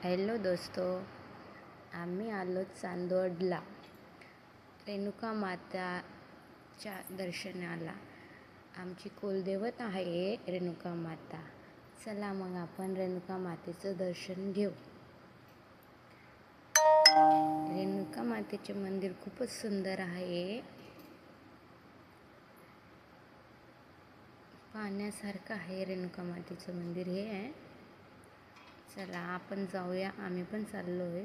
Hello दोस्तों, आम्ही आलो चांदवडला रेणुका माताच्या दर्शनाला. आमची कुलदेवत आहे रेणुका माता. चला मग आपण रेणुका मातेचं दर्शन घेऊ. रेणुका मातेचे मंदिर खूपच सुंदर आहे, पाहण्यासारखं आहे. रेणुका मातेचं मंदिर हे आहे. चला आपण जाऊया. आम्ही पण चाललो आहे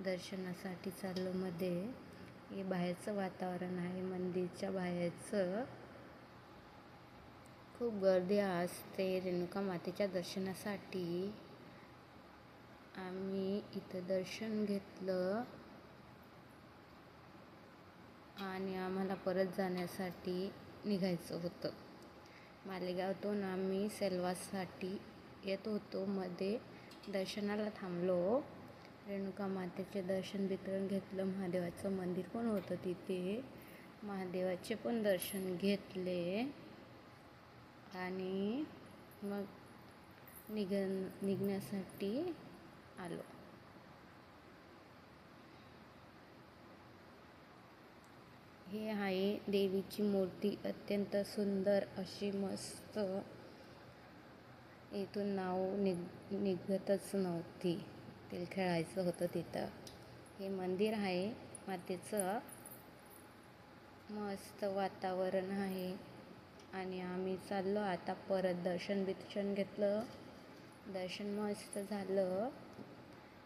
दर्शनासाठी. चाललो मध्ये. हे बाहेरचं वातावरण आहे, मंदिरच्या बाहेरचं. खूप गर्दी असते रेणुका मातेच्या दर्शनासाठी. आम्ही इथं दर्शन घेतलं आणि आम्हाला परत जाण्यासाठी निघायचं होतं. मालेगावतून आम्ही सेलवासाठी येत होतो. मध्ये दर्शनाला थांबलो. रेणुका मातेचे दर्शन वितरण घेतलं. महादेवाचं मंदिर पण होतं तिथे. महादेवाचे पण दर्शन घेतले आणि मग निघण्यासाठी आलो. हे आहे देवीची मूर्ती, अत्यंत सुंदर अशी, मस्त. इथून नाव निघतच नव्हती. तिला खेळायचं होतं तिथं. हे मंदिर आहे मातेचं. मस्त वातावरण आहे आणि आम्ही चाललो आता परत. दर्शन घेतलं. दर्शन मस्त झालं.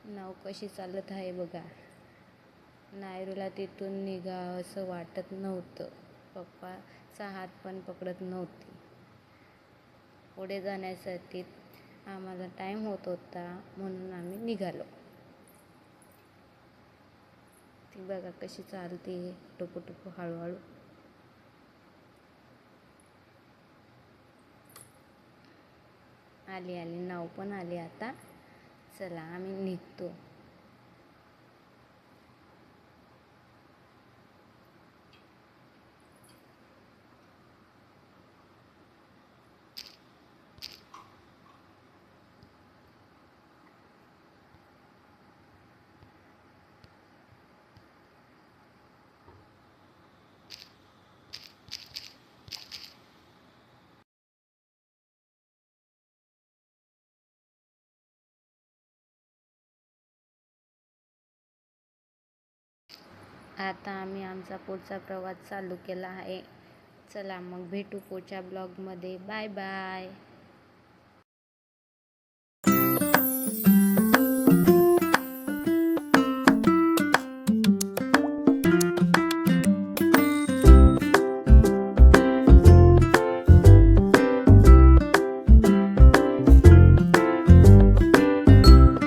नाव कशी चालत आहे बघा. नायरूला तिथून निघा असं वाटत नव्हतं. पप्पाचा हात पण पकडत नव्हती. पुढे जाण्यासाठी आम्हाला टाईम होत होता म्हणून आम्ही निघालो. ती बघा कशी चालते, टुकू हळूहळू. आली नाव पण आली आता. चला आम्ही निघतो. आता आम्ही आमचा पुढचा प्रवास चालू केला आहे. चला मग भेटू पुढच्या ब्लॉगमध्ये. Bye bye.